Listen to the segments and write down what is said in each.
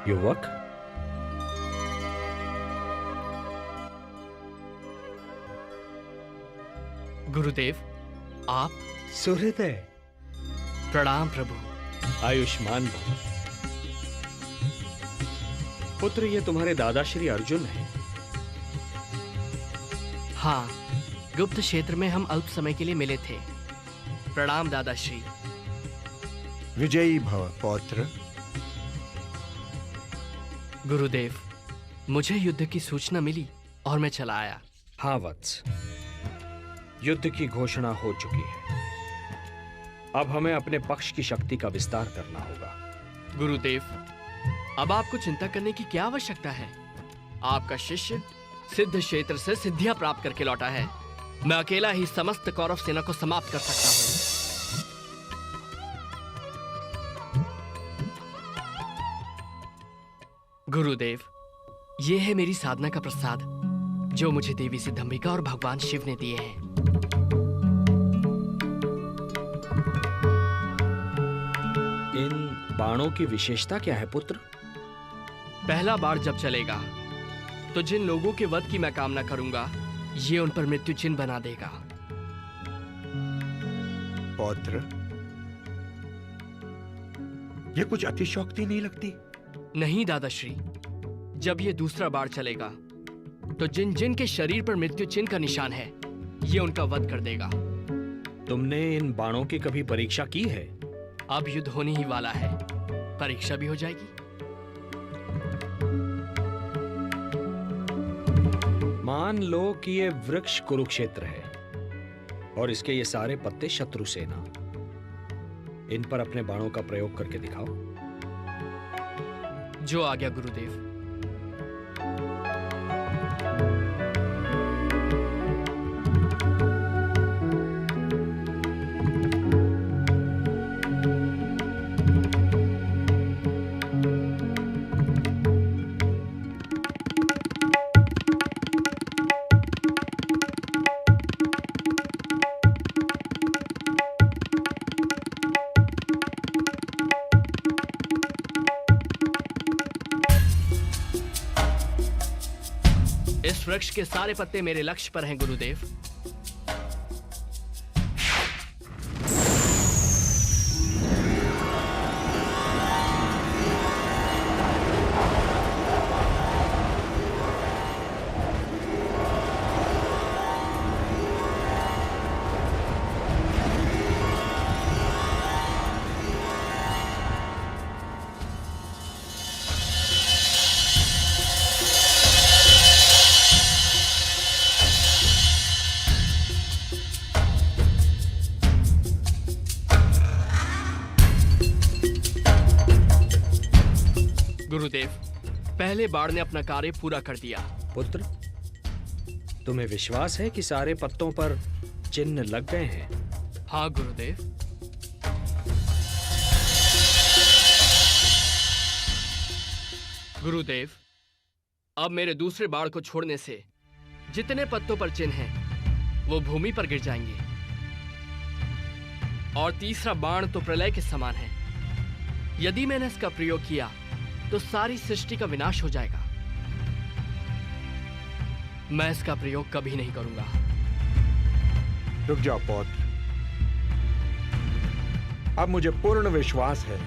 युवक, गुरुदेव, आप? सुहृदय, प्रणाम प्रभु। आयुष्मान भव। पुत्र, ये तुम्हारे दादा श्री अर्जुन हैं। हाँ, गुप्त क्षेत्र में हम अल्प समय के लिए मिले थे। प्रणाम दादाश्री। विजयी भव पौत्र। गुरुदेव, मुझे युद्ध की सूचना मिली और मैं चला आया। हाँ वत्स, युद्ध की घोषणा हो चुकी है। अब हमें अपने पक्ष की शक्ति का विस्तार करना होगा। गुरुदेव, अब आपको चिंता करने की क्या आवश्यकता है? आपका शिष्य सिद्ध क्षेत्र से सिद्धियां प्राप्त करके लौटा है। मैं अकेला ही समस्त कौरव सेना को समाप्त कर सकता हूं। गुरुदेव, यह है मेरी साधना का प्रसाद जो मुझे देवी सिद्धंबिका और भगवान शिव ने दिए हैं। इन बाणों की विशेषता क्या है पुत्र? पहला बाण जब चलेगा तो जिन लोगों के वध की मैं कामना करूंगा, ये उन पर मृत्यु चिन्ह बना देगा। पौत्र, ये कुछ अतिशयोक्ति नहीं लगती? नहीं दादाश्री, जब ये दूसरा बाण चलेगा तो जिन जिन के शरीर पर मृत्यु चिन्ह का निशान है, ये उनका वध कर देगा। तुमने इन बाणों की कभी परीक्षा की है? अब युद्ध होने ही वाला है, परीक्षा भी हो जाएगी। मान लो कि ये वृक्ष कुरुक्षेत्र है और इसके ये सारे पत्ते शत्रु सेना। इन पर अपने बाणों का प्रयोग करके दिखाओ। जो आ गया गुरुदेव। इस वृक्ष के सारे पत्ते मेरे लक्ष्य पर हैं गुरुदेव। गुरुदेव, पहले बाण ने अपना कार्य पूरा कर दिया। पुत्र, तुम्हें विश्वास है कि सारे पत्तों पर चिन्ह लग गए हैं? हाँ गुरुदेव। गुरुदेव, अब मेरे दूसरे बाण को छोड़ने से जितने पत्तों पर चिन्ह हैं, वो भूमि पर गिर जाएंगे। और तीसरा बाण तो प्रलय के समान है। यदि मैंने इसका प्रयोग किया तो सारी सृष्टि का विनाश हो जाएगा। मैं इसका प्रयोग कभी नहीं करूंगा। रुक जाओ पौत्र। अब मुझे पूर्ण विश्वास है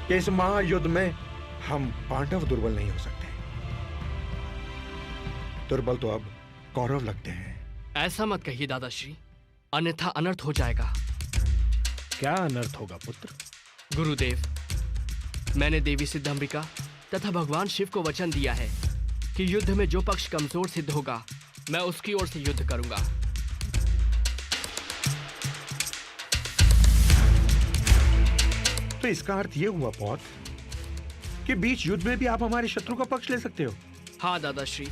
कि इस महायुद्ध में हम पांडव दुर्बल नहीं हो सकते। दुर्बल तो अब कौरव लगते हैं। ऐसा मत कहिए दादाश्री, अन्यथा अनर्थ हो जाएगा। क्या अनर्थ होगा पुत्र? गुरुदेव, मैंने देवी सिद्धंबिका तथा भगवान शिव को वचन दिया है कि युद्ध में जो पक्ष कमजोर सिद्ध होगा, मैं उसकी ओर से युद्ध करूंगा। तो इसका अर्थ यह हुआ पौत्र कि बीच युद्ध में भी आप हमारे शत्रु का पक्ष ले सकते हो। हाँ दादाश्री,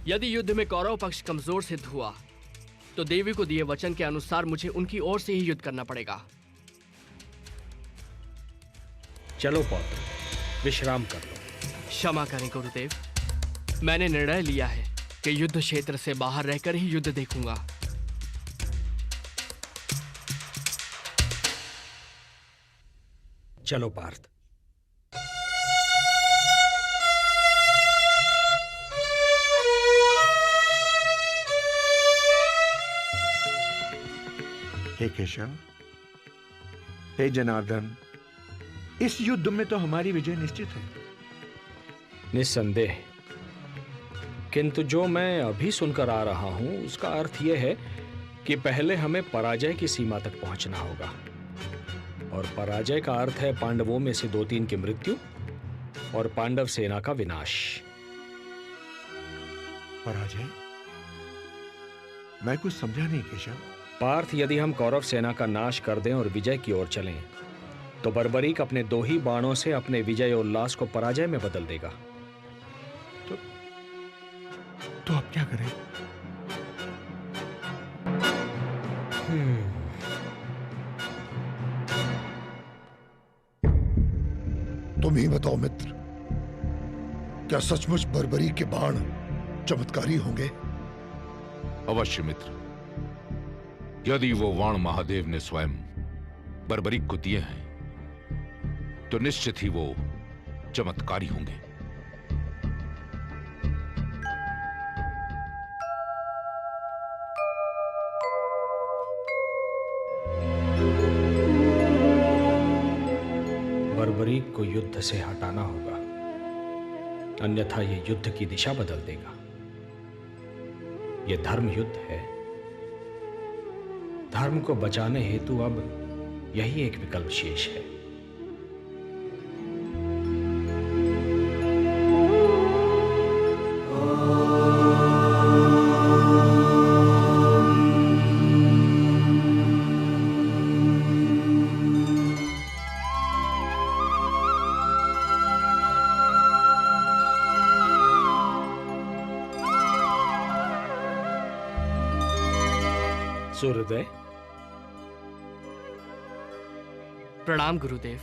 यदि युद्ध में कौरव पक्ष कमजोर सिद्ध हुआ तो देवी को दिए वचन के अनुसार मुझे उनकी ओर से ही युद्ध करना पड़ेगा। चलो पौत्र, विश्राम कर लो। क्षमा करें गुरुदेव, मैंने निर्णय लिया है कि युद्ध क्षेत्र से बाहर रहकर ही युद्ध देखूंगा। चलो पार्थ। हे केशव, हे जनार्दन, इस युद्ध में तो हमारी विजय निश्चित है। निस्संदेह, किंतु जो मैं अभी सुनकर आ रहा हूं उसका अर्थ यह है कि पहले हमें पराजय की सीमा तक पहुंचना होगा, और पराजय का अर्थ है पांडवों में से 2-3 की मृत्यु और पांडव सेना का विनाश। पराजय? मैं कुछ समझा नहीं केशव। पार्थ, यदि हम कौरव सेना का नाश कर दें और विजय की ओर चलें, तो बर्बरीक अपने 2 ही बाणों से अपने विजय उल्लास को पराजय में बदल देगा। तो अब क्या करें? तुम ही बताओ मित्र, क्या सचमुच बर्बरी के बाण चमत्कारी होंगे? अवश्य मित्र, यदि वो वाण महादेव ने स्वयं बर्बरीक को दिए हैं तो निश्चित ही वो चमत्कारी होंगे। बर्बरीक को युद्ध से हटाना होगा, अन्यथा ये युद्ध की दिशा बदल देगा। ये धर्म युद्ध है। धर्म को बचाने हेतु अब यही एक विकल्प शेष है। सूर्योदय, प्रणाम गुरुदेव।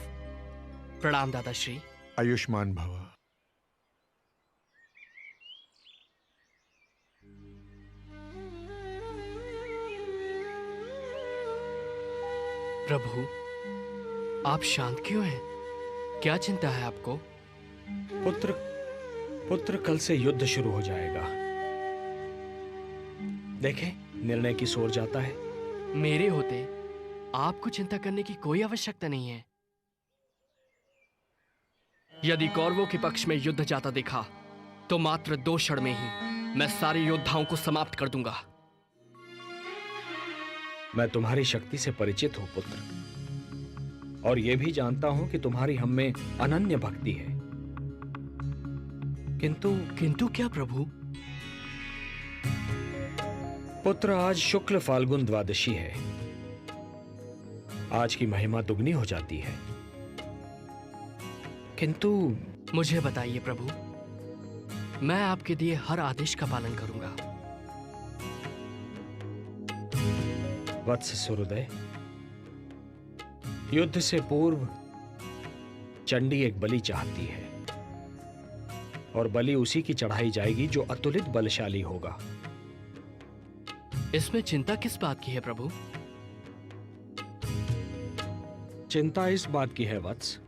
प्रणाम दादाश्री। आयुष्मान भव। प्रभु, आप शांत क्यों हैं? क्या चिंता है आपको? पुत्र कल से युद्ध शुरू हो जाएगा। देखें, निर्णय की ओर जाता है। मेरे होते आपको चिंता करने की कोई आवश्यकता नहीं है। यदि कौरवों के पक्ष में युद्ध जाता देखा तो मात्र 2 क्षण में ही मैं सारे योद्धाओं को समाप्त कर दूंगा। मैं तुम्हारी शक्ति से परिचित हूं पुत्र, और यह भी जानता हूं कि तुम्हारी हम में अनन्य भक्ति है। किंतु क्या प्रभु? पुत्र, आज शुक्ल फाल्गुन द्वादशी है। आज की महिमा दुगनी हो जाती है। किंतु मुझे बताइए प्रभु, मैं आपके दिए हर आदेश का पालन करूंगा। वत्स सूर्योदय, युद्ध से पूर्व चंडी एक बलि चाहती है, और बलि उसी की चढ़ाई जाएगी जो अतुलित बलशाली होगा। इसमें चिंता किस बात की है प्रभु? चिंता इस बात की है वत्स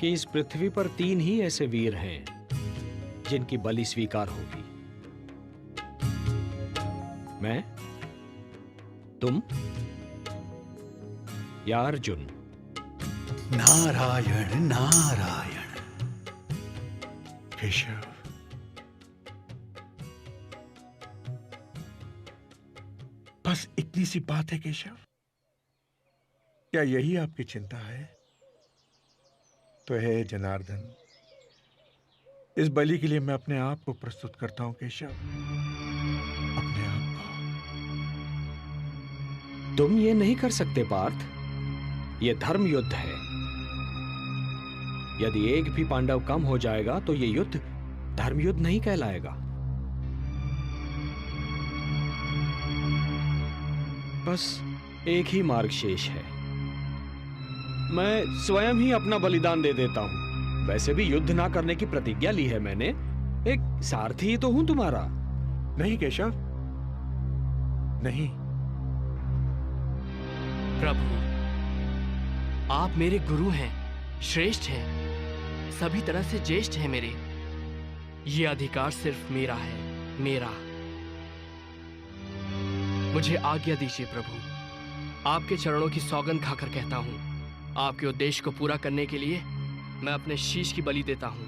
कि इस पृथ्वी पर 3 ही ऐसे वीर हैं जिनकी बलि स्वीकार होगी। मैं, तुम या अर्जुन। नारायण नारायण। केशव, बस इतनी सी बात है केशव? क्या यही आपकी चिंता है? तो है जनार्दन, इस बलि के लिए मैं अपने आप को प्रस्तुत करता हूं केशव, अपने आप को। तुम ये नहीं कर सकते पार्थ, ये धर्म युद्ध है। यदि एक भी पांडव कम हो जाएगा तो ये युद्ध धर्म युद्ध नहीं कहलाएगा। बस एक ही मार्ग शेष है। मैं स्वयं ही अपना बलिदान दे देता हूं। वैसे भी युद्ध ना करने की प्रतिज्ञा ली है मैंने। एक सारथी ही तो हूं तुम्हारा। नहीं केशव, नहीं। प्रभु, आप मेरे गुरु हैं, श्रेष्ठ हैं, सभी तरह से ज्येष्ठ हैं मेरे। ये अधिकार सिर्फ मेरा है, मेरा। मुझे आज्ञा दीजिए प्रभु, आपके चरणों की सौगंध खाकर कहता हूं, आपके उद्देश्य को पूरा करने के लिए मैं अपने शीश की बलि देता हूं।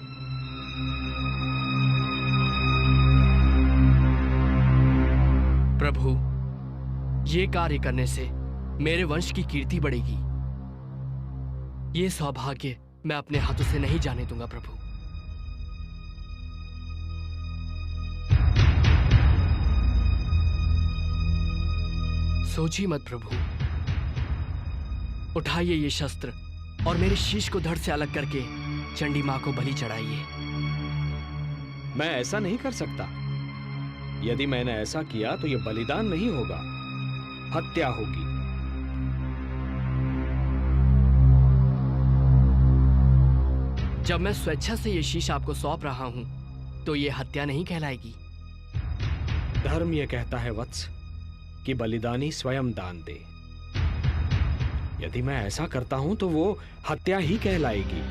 प्रभु, ये कार्य करने से मेरे वंश की कीर्ति बढ़ेगी। ये सौभाग्य मैं अपने हाथों से नहीं जाने दूंगा प्रभु। सोचिए मत प्रभु, उठाइए ये शस्त्र और मेरे शीश को धड़ से अलग करके चंडी मां को बलि चढ़ाइए। मैं ऐसा नहीं कर सकता। यदि मैंने ऐसा किया तो यह बलिदान नहीं होगा, हत्या होगी। जब मैं स्वेच्छा से ये शीश आपको सौंप रहा हूं तो ये हत्या नहीं कहलाएगी। धर्म यह कहता है वत्स कि बलिदानी स्वयं दान दे। यदि मैं ऐसा करता हूं तो वो हत्या ही कहलाएगी।